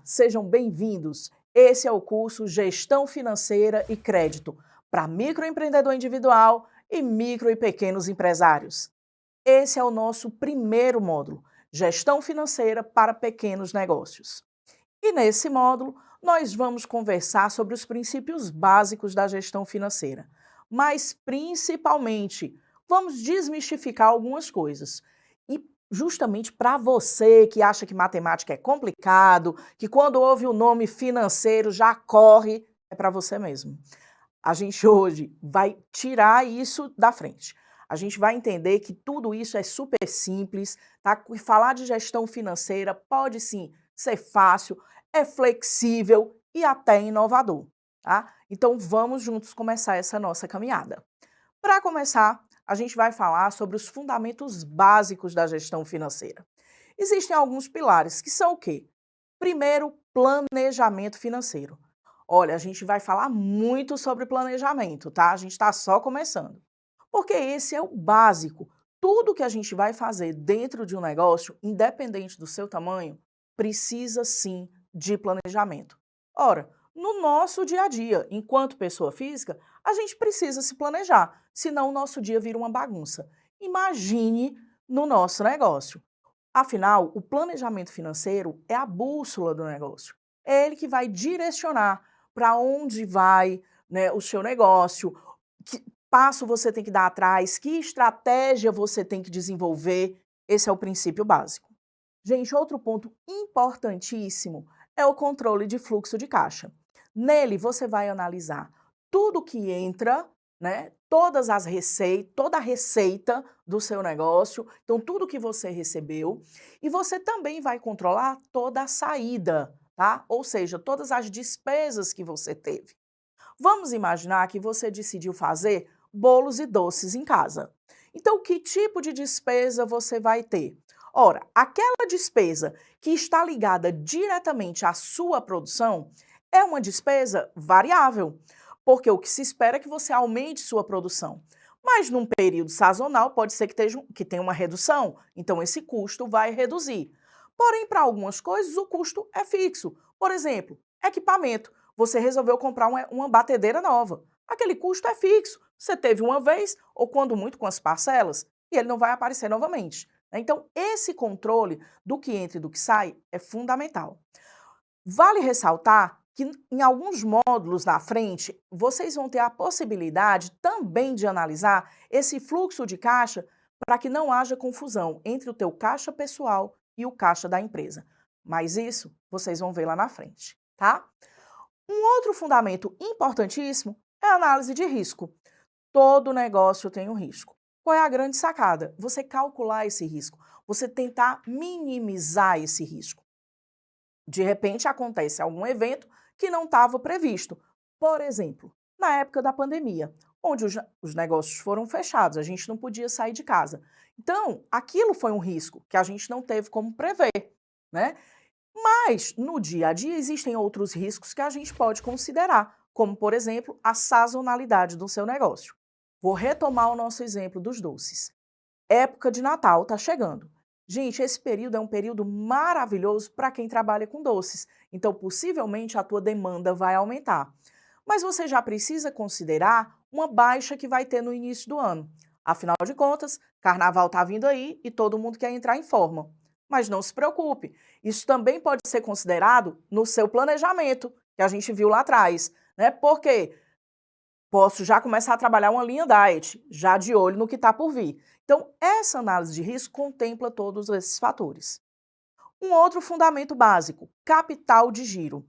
sejam bem-vindos. Esse é o curso Gestão Financeira e Crédito para microempreendedor individual e micro e pequenos empresários. Esse é o nosso primeiro módulo, Gestão Financeira para Pequenos Negócios. E nesse módulo, nós vamos conversar sobre os princípios básicos da gestão financeira, mas principalmente vamos desmistificar algumas coisas. E justamente para você que acha que matemática é complicado, que quando ouve o nome financeiro já corre, é para você mesmo. A gente hoje vai tirar isso da frente. A gente vai entender que tudo isso é super simples, tá? E falar de gestão financeira pode sim ser fácil, é flexível e até inovador, tá? Então vamos juntos começar essa nossa caminhada. Para começar, a gente vai falar sobre os fundamentos básicos da gestão financeira. Existem alguns pilares que são o quê? Primeiro, planejamento financeiro. Olha, a gente vai falar muito sobre planejamento, tá? A gente está só começando. Porque esse é o básico. Tudo que a gente vai fazer dentro de um negócio, independente do seu tamanho, precisa sim de planejamento. Ora, no nosso dia a dia, enquanto pessoa física, a gente precisa se planejar, senão o nosso dia vira uma bagunça. Imagine no nosso negócio. Afinal, o planejamento financeiro é a bússola do negócio. É ele que vai direcionar para onde vai, né, o seu negócio, que passo você tem que dar atrás, que estratégia você tem que desenvolver. Esse é o princípio básico. Gente, outro ponto importantíssimo é o controle de fluxo de caixa. Nele, você vai analisar tudo que entra, né, toda a receita do seu negócio, então tudo que você recebeu, e você também vai controlar toda a saída, tá? Ou seja, todas as despesas que você teve. Vamos imaginar que você decidiu fazer bolos e doces em casa. Então, que tipo de despesa você vai ter? Ora, aquela despesa que está ligada diretamente à sua produção é uma despesa variável, porque o que se espera é que você aumente sua produção. Mas num período sazonal pode ser que tenha uma redução, então esse custo vai reduzir. Porém, para algumas coisas o custo é fixo. Por exemplo, equipamento. Você resolveu comprar uma batedeira nova. Aquele custo é fixo. Você teve uma vez, ou quando muito com as parcelas, e ele não vai aparecer novamente. Então, esse controle do que entra e do que sai é fundamental. Vale ressaltar que em alguns módulos na frente, vocês vão ter a possibilidade também de analisar esse fluxo de caixa para que não haja confusão entre o teu caixa pessoal e o caixa da empresa. Mas isso vocês vão ver lá na frente, tá? Um outro fundamento importantíssimo é a análise de risco. Todo negócio tem um risco. Qual é a grande sacada? Você calcular esse risco, você tentar minimizar esse risco. De repente acontece algum evento que não estava previsto. Por exemplo, na época da pandemia, onde os negócios foram fechados, a gente não podia sair de casa. Então, aquilo foi um risco que a gente não teve como prever, né? Mas, no dia a dia, existem outros riscos que a gente pode considerar, como, por exemplo, a sazonalidade do seu negócio. Vou retomar o nosso exemplo dos doces. Época de Natal está chegando. Gente, esse período é um período maravilhoso para quem trabalha com doces, então possivelmente a tua demanda vai aumentar. Mas você já precisa considerar uma baixa que vai ter no início do ano. Afinal de contas, carnaval está vindo aí e todo mundo quer entrar em forma. Mas não se preocupe, isso também pode ser considerado no seu planejamento, que a gente viu lá atrás, né? Porque posso já começar a trabalhar uma linha diet, já de olho no que está por vir. Então, essa análise de risco contempla todos esses fatores. Um outro fundamento básico, capital de giro,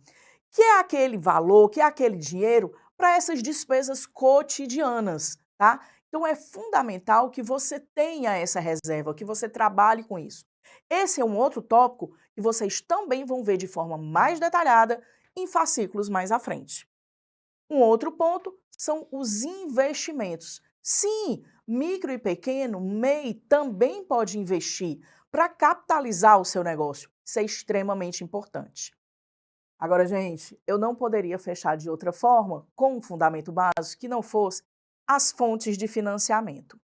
que é aquele valor, que é aquele dinheiro para essas despesas cotidianas, tá? Então, é fundamental que você tenha essa reserva, que você trabalhe com isso. Esse é um outro tópico que vocês também vão ver de forma mais detalhada em fascículos mais à frente. Um outro ponto são os investimentos. Sim, micro e pequeno, MEI, também pode investir para capitalizar o seu negócio. Isso é extremamente importante. Agora, gente, eu não poderia fechar de outra forma com um fundamento básico que não fosse as fontes de financiamento.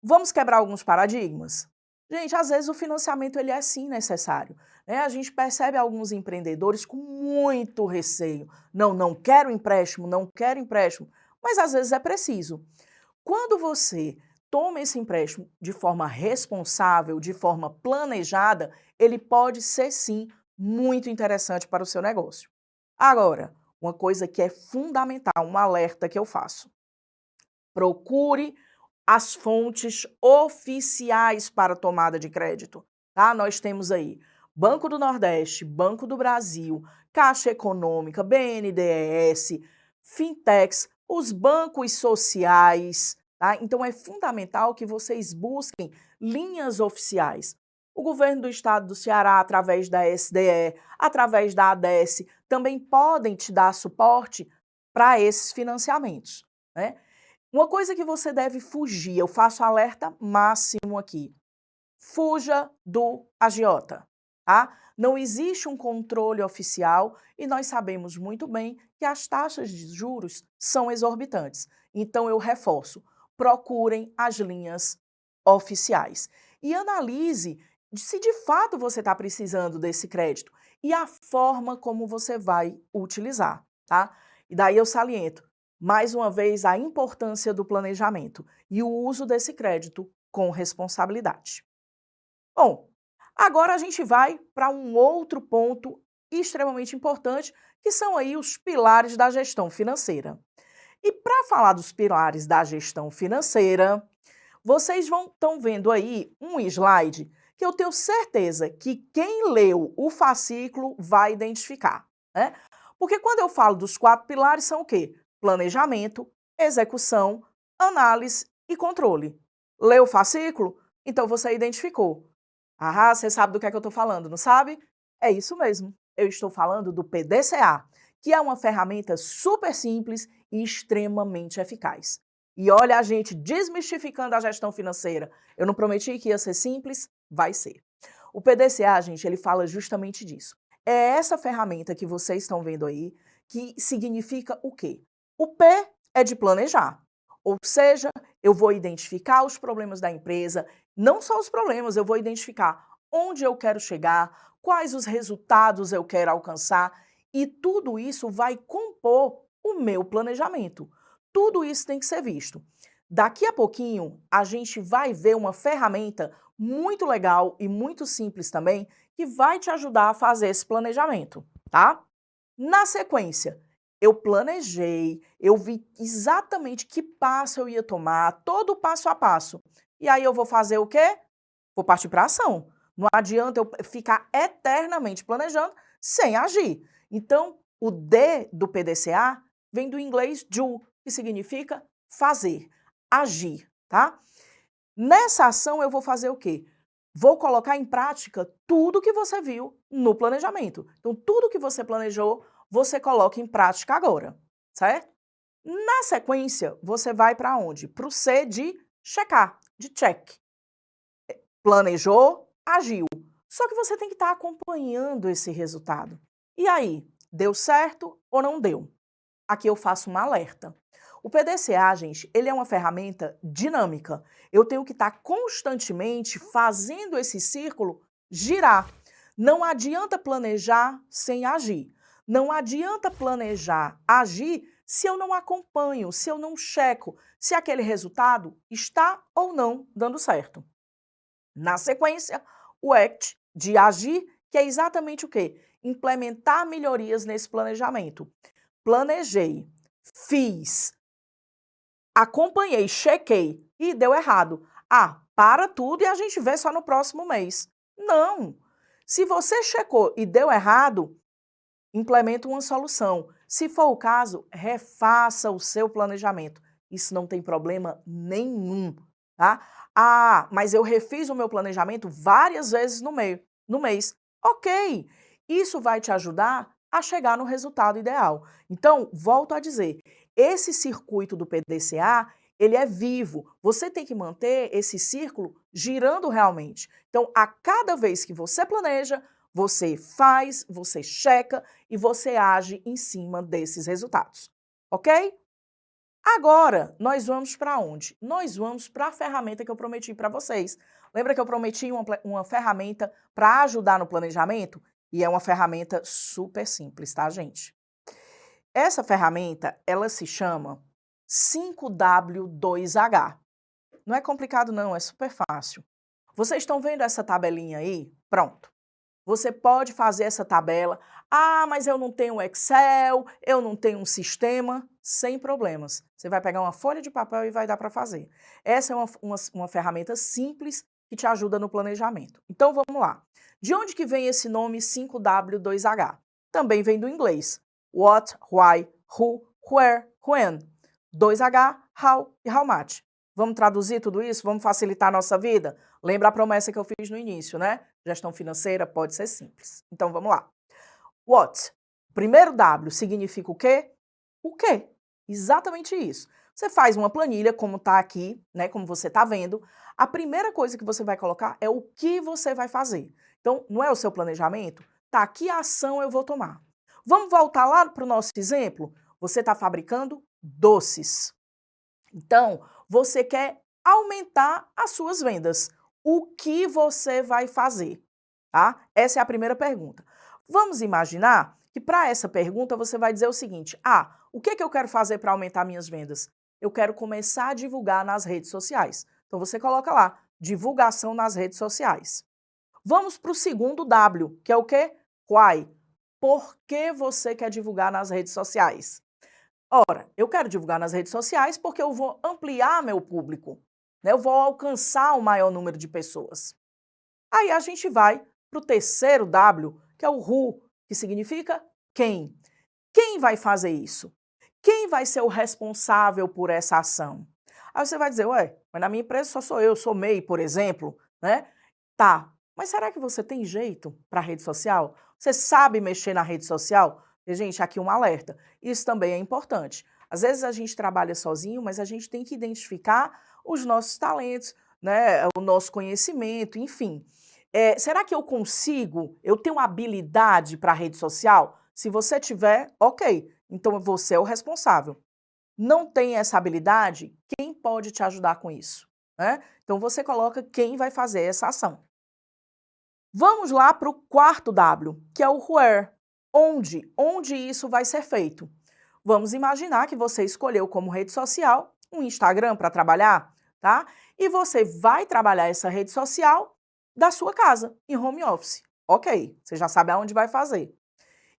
Vamos quebrar alguns paradigmas? Gente, às vezes o financiamento ele é sim necessário, né? A gente percebe alguns empreendedores com muito receio. Não, não quero empréstimo, não quero empréstimo, mas às vezes é preciso. Quando você toma esse empréstimo de forma responsável, de forma planejada, ele pode ser sim muito interessante para o seu negócio. Agora, uma coisa que é fundamental, um alerta que eu faço. Procure as fontes oficiais para tomada de crédito, tá? Nós temos aí Banco do Nordeste, Banco do Brasil, Caixa Econômica, BNDES, fintechs, os bancos sociais, tá? Então é fundamental que vocês busquem linhas oficiais. O governo do estado do Ceará, através da SDE, através da ADES, também podem te dar suporte para esses financiamentos, né? Uma coisa que você deve fugir, eu faço alerta máximo aqui. Fuja do agiota, tá? Não existe um controle oficial e nós sabemos muito bem que as taxas de juros são exorbitantes. Então eu reforço, procurem as linhas oficiais e analise se de fato você está precisando desse crédito e a forma como você vai utilizar, tá? E daí eu saliento, mais uma vez, a importância do planejamento e o uso desse crédito com responsabilidade. Bom, agora a gente vai para um outro ponto extremamente importante, que são aí os pilares da gestão financeira. E para falar dos pilares da gestão financeira, vocês estão vendo aí um slide que eu tenho certeza que quem leu o fascículo vai identificar, né? Porque quando eu falo dos 4 pilares, são o quê? Planejamento, execução, análise e controle. Leu o fascículo? Então você identificou. Ah, você sabe do que é que eu estou falando, não sabe? É isso mesmo. Eu estou falando do PDCA, que é uma ferramenta super simples e extremamente eficaz. E olha a gente desmistificando a gestão financeira. Eu não prometi que ia ser simples? Vai ser. O PDCA, gente, ele fala justamente disso. É essa ferramenta que vocês estão vendo aí, que significa o quê? O P é de planejar. Ou seja, eu vou identificar os problemas da empresa, não só os problemas, eu vou identificar onde eu quero chegar, quais os resultados eu quero alcançar, e tudo isso vai compor o meu planejamento. Tudo isso tem que ser visto. Daqui a pouquinho, a gente vai ver uma ferramenta muito legal e muito simples também, que vai te ajudar a fazer esse planejamento, tá? Na sequência, eu planejei, eu vi exatamente que passo eu ia tomar, todo o passo a passo. E aí eu vou fazer o quê? Vou partir para ação. Não adianta eu ficar eternamente planejando sem agir. Então, o D do PDCA vem do inglês do, que significa fazer, agir, tá? Nessa ação eu vou fazer o quê? Vou colocar em prática tudo que você viu no planejamento. Então, tudo que você planejou, você coloca em prática agora, certo? Na sequência, você vai para onde? Para o C de checar, de check. Planejou, agiu. Só que você tem que estar acompanhando esse resultado. E aí, deu certo ou não deu? Aqui eu faço um alerta. O PDCA, gente, ele é uma ferramenta dinâmica. Eu tenho que estar constantemente fazendo esse círculo girar. Não adianta planejar sem agir. Não adianta planejar, agir, se eu não acompanho, se eu não checo, se aquele resultado está ou não dando certo. Na sequência, o ACT, de agir, que é exatamente o quê? Implementar melhorias nesse planejamento. Planejei, fiz, acompanhei, chequei e deu errado. Ah, para tudo e a gente vê só no próximo mês. Não! Se você checou e deu errado, implementa uma solução. Se for o caso, refaça o seu planejamento. Isso não tem problema nenhum, tá? Ah, mas eu refiz o meu planejamento várias vezes no mês. Ok, isso vai te ajudar a chegar no resultado ideal. Então, volto a dizer, esse circuito do PDCA, ele é vivo. Você tem que manter esse círculo girando realmente. Então, a cada vez que você planeja, você faz, você checa e você age em cima desses resultados, ok? Agora, nós vamos para onde? Nós vamos para a ferramenta que eu prometi para vocês. Lembra que eu prometi uma ferramenta para ajudar no planejamento? E é uma ferramenta super simples, tá, gente? Essa ferramenta, ela se chama 5W2H. Não é complicado não, é super fácil. Vocês estão vendo essa tabelinha aí? Pronto. Você pode fazer essa tabela. Ah, mas eu não tenho Excel, eu não tenho um sistema. Sem problemas. Você vai pegar uma folha de papel e vai dar para fazer. Essa é uma ferramenta simples que te ajuda no planejamento. Então vamos lá. De onde que vem esse nome 5W2H? Também vem do inglês. What, why, who, where, when. 2H, how e how much. Vamos traduzir tudo isso? Vamos facilitar a nossa vida? Lembra a promessa que eu fiz no início, né? Gestão financeira pode ser simples. Então vamos lá. What? Primeiro W significa o quê? O quê? Exatamente isso. Você faz uma planilha, como está aqui, né? Como você está vendo. A primeira coisa que você vai colocar é o que você vai fazer. Então, não é o seu planejamento? Tá, que ação eu vou tomar? Vamos voltar lá para o nosso exemplo? Você está fabricando doces. Então, você quer aumentar as suas vendas. O que você vai fazer? Tá? Essa é a primeira pergunta. Vamos imaginar que para essa pergunta você vai dizer o seguinte: o que eu quero fazer para aumentar minhas vendas? Eu quero começar a divulgar nas redes sociais. Então você coloca lá, divulgação nas redes sociais. Vamos para o segundo W, que é o quê? Why. Por que você quer divulgar nas redes sociais? Ora, eu quero divulgar nas redes sociais porque eu vou ampliar meu público, né? Eu vou alcançar o maior número de pessoas. Aí a gente vai para o terceiro W, que é o who, que significa quem. Quem vai fazer isso? Quem vai ser o responsável por essa ação? Aí você vai dizer, ué, mas na minha empresa só sou eu, sou MEI, por exemplo, né? Tá, mas será que você tem jeito para rede social? Você sabe mexer na rede social? E, gente, aqui um alerta, isso também é importante. Às vezes a gente trabalha sozinho, mas a gente tem que identificar os nossos talentos, né? O nosso conhecimento, enfim. Será que eu consigo? Eu tenho habilidade para a rede social? Se você tiver, ok, então você é o responsável. Não tem essa habilidade? Quem pode te ajudar com isso? Né? Então você coloca quem vai fazer essa ação. Vamos lá para o quarto W, que é o where. Onde isso vai ser feito? Vamos imaginar que você escolheu como rede social um Instagram para trabalhar, tá? E você vai trabalhar essa rede social da sua casa, em home office. Ok, você já sabe aonde vai fazer.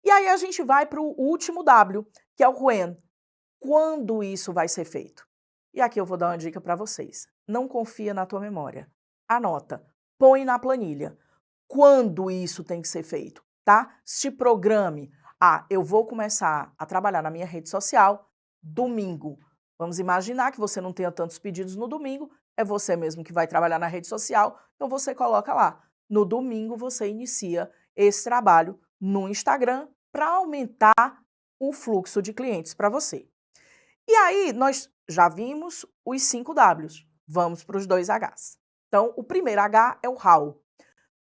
E aí a gente vai para o último W, que é o when. Quando isso vai ser feito? E aqui eu vou dar uma dica para vocês. Não confia na tua memória. Anota, põe na planilha. Quando isso tem que ser feito, tá? Se programe. Eu vou começar a trabalhar na minha rede social domingo. Vamos imaginar que você não tenha tantos pedidos no domingo, é você mesmo que vai trabalhar na rede social, então você coloca lá. No domingo você inicia esse trabalho no Instagram para aumentar o fluxo de clientes para você. E aí nós já vimos os 5 Ws, vamos para os 2 Hs. Então o primeiro H é o how.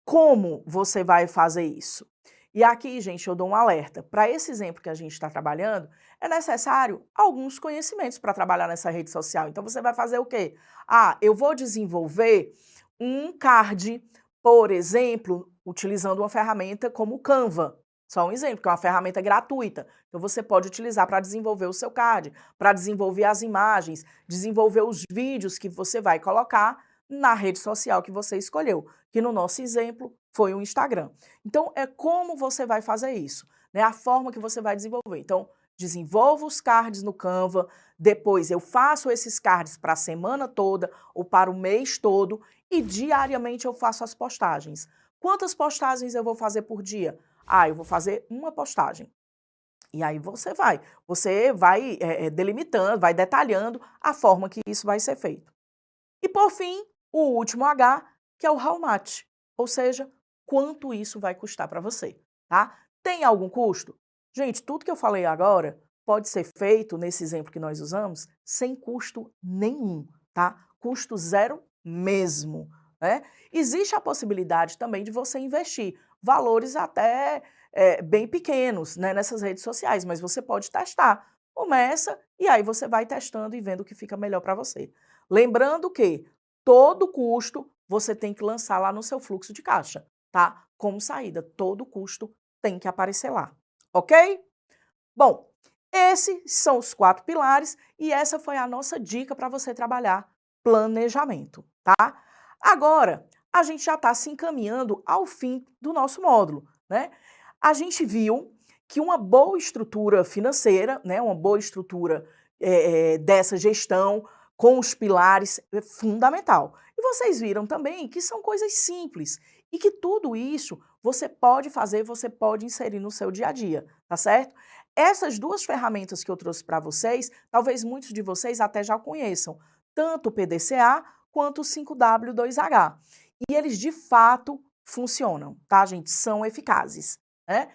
Como você vai fazer isso? E aqui, gente, eu dou um alerta. Para esse exemplo que a gente está trabalhando, é necessário alguns conhecimentos para trabalhar nessa rede social. Então, você vai fazer o quê? Eu vou desenvolver um card, por exemplo, utilizando uma ferramenta como o Canva. Só um exemplo, que é uma ferramenta gratuita. Então, você pode utilizar para desenvolver o seu card, para desenvolver as imagens, desenvolver os vídeos que você vai colocar na rede social que você escolheu, que no nosso exemplo foi o Instagram. Então, é como você vai fazer isso, né? A forma que você vai desenvolver. Então, desenvolvo os cards no Canva, depois eu faço esses cards para a semana toda ou para o mês todo e diariamente eu faço as postagens. Quantas postagens eu vou fazer por dia? Eu vou fazer uma postagem. E aí você vai delimitando, vai detalhando a forma que isso vai ser feito. E por fim, o último H, que é o how much, ou seja, quanto isso vai custar para você, tá? Tem algum custo? Gente, tudo que eu falei agora pode ser feito, nesse exemplo que nós usamos, sem custo nenhum, tá? Custo zero mesmo, né? Existe a possibilidade também de você investir valores até bem pequenos, né, nessas redes sociais, mas você pode testar. Começa e aí você vai testando e vendo o que fica melhor para você. Lembrando que todo custo você tem que lançar lá no seu fluxo de caixa, tá? Como saída, todo custo tem que aparecer lá, ok? Bom, esses são os 4 pilares e essa foi a nossa dica para você trabalhar planejamento, tá? Agora, a gente já está se encaminhando ao fim do nosso módulo, né? A gente viu que uma boa estrutura financeira, né, uma boa estrutura dessa gestão com os pilares é fundamental. E vocês viram também que são coisas simples e que tudo isso você pode fazer, você pode inserir no seu dia a dia, tá certo? Essas 2 ferramentas que eu trouxe para vocês, talvez muitos de vocês até já conheçam, tanto o PDCA quanto o 5W2H. E eles de fato funcionam, tá, gente? São eficazes, né?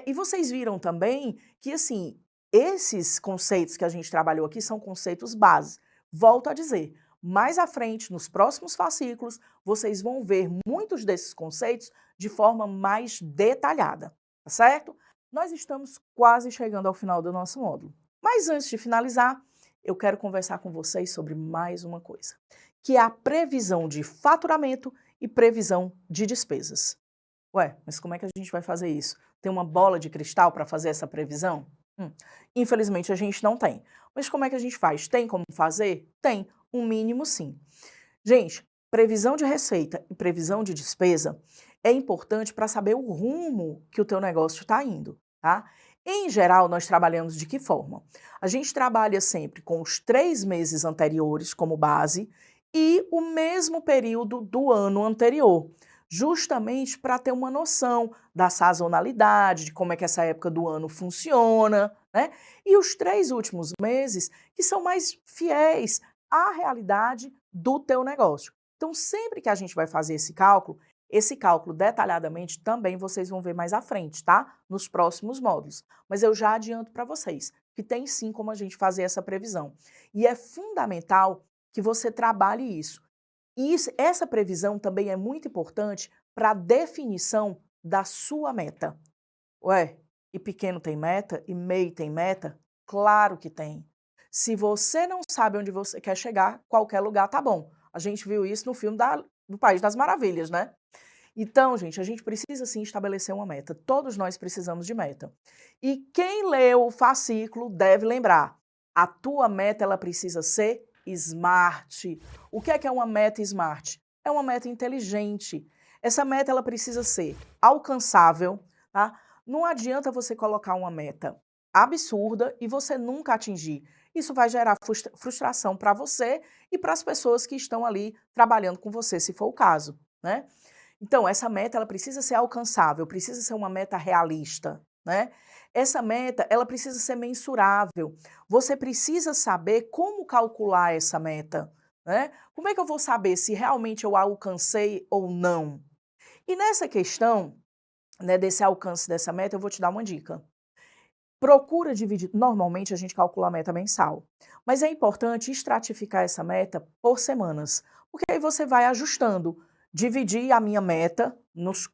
E vocês viram também que, assim, esses conceitos que a gente trabalhou aqui são conceitos base. Volto a dizer, mais à frente, nos próximos fascículos, vocês vão ver muitos desses conceitos de forma mais detalhada, tá certo? Nós estamos quase chegando ao final do nosso módulo. Mas antes de finalizar, eu quero conversar com vocês sobre mais uma coisa, que é a previsão de faturamento e previsão de despesas. Ué, mas como é que a gente vai fazer isso? Tem uma bola de cristal para fazer essa previsão? Infelizmente a gente não tem. Mas como é que a gente faz? Tem como fazer? Tem, um mínimo sim. Gente, previsão de receita e previsão de despesa é importante para saber o rumo que o teu negócio está indo, tá? Em geral, nós trabalhamos de que forma? A gente trabalha sempre com os 3 meses anteriores como base e o mesmo período do ano anterior, justamente para ter uma noção da sazonalidade, de como é que essa época do ano funciona, né? E os 3 últimos meses que são mais fiéis à realidade do teu negócio. Então, sempre que a gente vai fazer esse cálculo detalhadamente também vocês vão ver mais à frente, tá? Nos próximos módulos. Mas eu já adianto para vocês que tem sim como a gente fazer essa previsão. E é fundamental que você trabalhe isso. E essa previsão também é muito importante para a definição da sua meta. Ué, e pequeno tem meta? E MEI tem meta? Claro que tem. Se você não sabe onde você quer chegar, qualquer lugar tá bom. A gente viu isso no filme do País das Maravilhas, né? Então, gente, a gente precisa sim estabelecer uma meta. Todos nós precisamos de meta. E quem leu o fascículo deve lembrar, a tua meta ela precisa ser smart. O que é uma meta smart? É uma meta inteligente. Essa meta ela precisa ser alcançável, tá? Não adianta você colocar uma meta absurda e você nunca atingir. Isso vai gerar frustração para você e para as pessoas que estão ali trabalhando com você, se for o caso, né? Então, essa meta ela precisa ser alcançável, precisa ser uma meta realista, né? Essa meta, ela precisa ser mensurável. Você precisa saber como calcular essa meta, né? Como é que eu vou saber se realmente eu alcancei ou não? E nessa questão, né, desse alcance dessa meta, eu vou te dar uma dica. Procura dividir, normalmente a gente calcula a meta mensal, mas é importante estratificar essa meta por semanas, porque aí você vai ajustando. Dividir a minha meta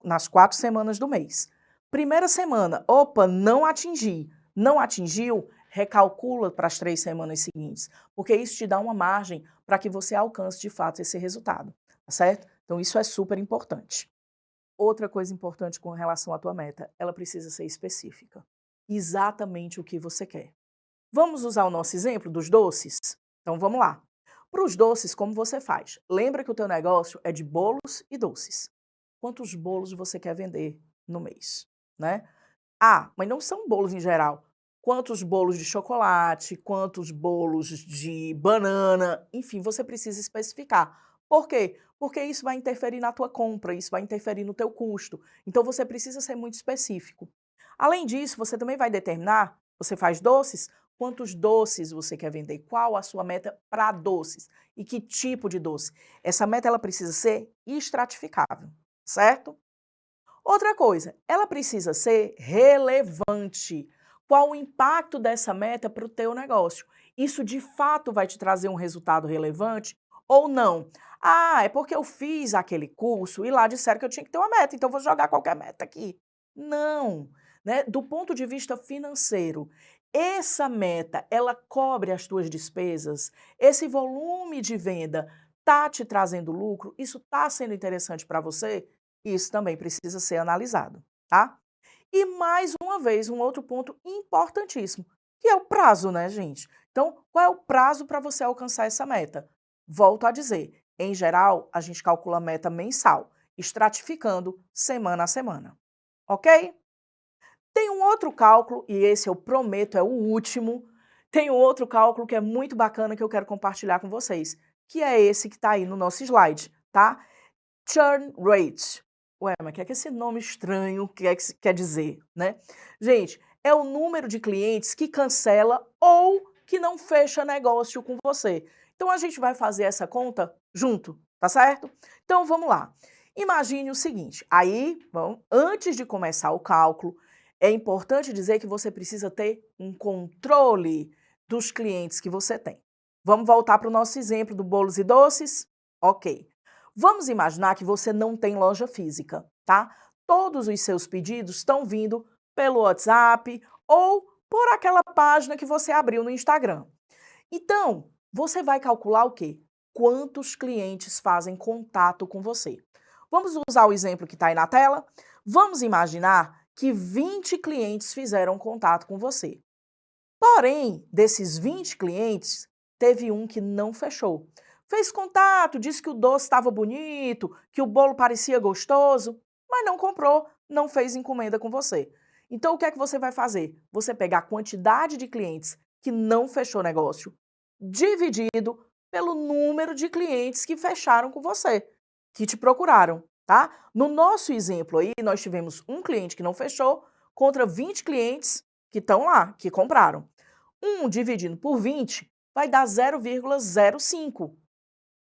nas 4 semanas do mês. Primeira semana, opa, não atingi. Não atingiu, recalcula para as 3 semanas seguintes, porque isso te dá uma margem para que você alcance de fato esse resultado, tá certo? Então isso é super importante. Outra coisa importante com relação à tua meta, ela precisa ser específica. Exatamente o que você quer. Vamos usar o nosso exemplo dos doces? Então vamos lá. Para os doces, como você faz? Lembra que o teu negócio é de bolos e doces. Quantos bolos você quer vender no mês, né? Ah, mas não são bolos em geral. Quantos bolos de chocolate, quantos bolos de banana, enfim, você precisa especificar. Por quê? Porque isso vai interferir na tua compra, isso vai interferir no teu custo. Então você precisa ser muito específico. Além disso, você também vai determinar, você faz doces, quantos doces você quer vender, qual a sua meta para doces e que tipo de doce. Essa meta ela precisa ser estratificável, certo? Outra coisa, ela precisa ser relevante. Qual o impacto dessa meta para o teu negócio? Isso de fato vai te trazer um resultado relevante ou não? Ah, é porque eu fiz aquele curso e lá disseram que eu tinha que ter uma meta, então eu vou jogar qualquer meta aqui. Não, né? Do ponto de vista financeiro, essa meta, ela cobre as tuas despesas? Esse volume de venda está te trazendo lucro? Isso está sendo interessante para você? Isso também precisa ser analisado, tá? E mais uma vez, um outro ponto importantíssimo, que é o prazo, né, gente? Então, qual é o prazo para você alcançar essa meta? Volto a dizer, em geral, a gente calcula a meta mensal, estratificando semana a semana, ok? Tem um outro cálculo, e esse eu prometo é o último, tem um outro cálculo que é muito bacana que eu quero compartilhar com vocês, que é esse que está aí no nosso slide, tá? Churn rate. Ué, mas o que é que esse nome estranho quer dizer, né? Gente, é o número de clientes que cancela ou que não fecha negócio com você. Então a gente vai fazer essa conta junto, tá certo? Então vamos lá. Imagine o seguinte, aí, bom, antes de começar o cálculo, é importante dizer que você precisa ter um controle dos clientes que você tem. Vamos voltar para o nosso exemplo do bolos e doces? Ok. Vamos imaginar que você não tem loja física, tá? Todos os seus pedidos estão vindo pelo WhatsApp ou por aquela página que você abriu no Instagram. Então, você vai calcular o quê? Quantos clientes fazem contato com você. Vamos usar o exemplo que está aí na tela? Vamos imaginar que 20 clientes fizeram contato com você. Porém, desses 20 clientes, teve um que não fechou. Fez contato, disse que o doce estava bonito, que o bolo parecia gostoso, mas não comprou, não fez encomenda com você. Então, o que é que você vai fazer? Você pegar a quantidade de clientes que não fechou negócio, dividido pelo número de clientes que fecharam com você, que te procuraram, tá? No nosso exemplo aí, nós tivemos um cliente que não fechou contra 20 clientes que estão lá, que compraram. 1 dividindo por 20 vai dar 0,05,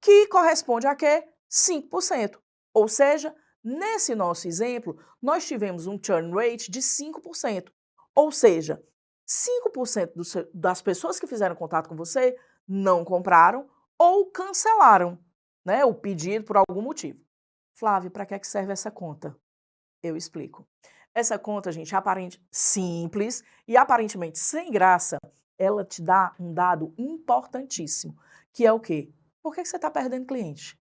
que corresponde a quê? 5%. Ou seja, nesse nosso exemplo, nós tivemos um churn rate de 5%. Ou seja, 5% das pessoas que fizeram contato com você não compraram ou cancelaram, né, o pedido por algum motivo. Flávia, para que serve essa conta? Eu explico. Essa conta, gente, aparente simples e aparentemente sem graça, ela te dá um dado importantíssimo, que é o quê? Por que você está perdendo cliente?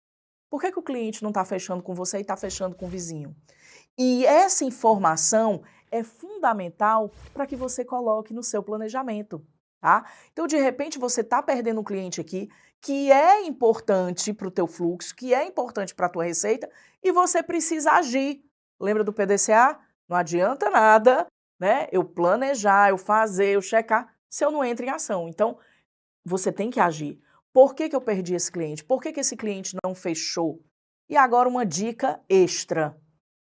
Por que o cliente não está fechando com você e está fechando com o vizinho? E essa informação é fundamental para que você coloque no seu planejamento, tá? Então, de repente, você está perdendo um cliente aqui que é importante para o teu fluxo, que é importante para a tua receita e você precisa agir. Lembra do PDCA? Não adianta nada, né? Eu planejar, eu fazer, eu checar, se eu não entro em ação. Então, você tem que agir. Por que eu perdi esse cliente? Por que esse cliente não fechou? E agora uma dica extra.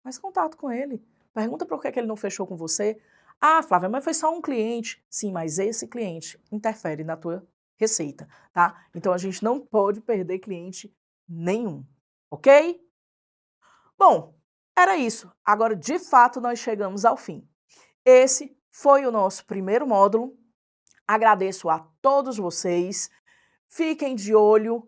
Faz contato com ele. Pergunta por que ele não fechou com você. Ah, Flávia, mas foi só um cliente. Sim, mas esse cliente interfere na tua receita, tá? Então a gente não pode perder cliente nenhum, ok? Bom, era isso. Agora, de fato, nós chegamos ao fim. Esse foi o nosso primeiro módulo. Agradeço a todos vocês. Fiquem de olho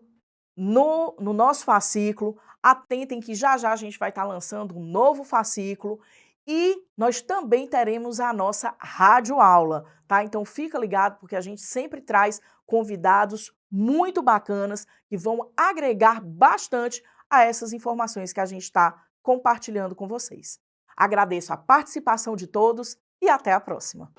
no nosso fascículo. Atentem que já já a gente vai estar lançando um novo fascículo e nós também teremos a nossa radioaula, tá? Então fica ligado porque a gente sempre traz convidados muito bacanas que vão agregar bastante a essas informações que a gente está compartilhando com vocês. Agradeço a participação de todos e até a próxima.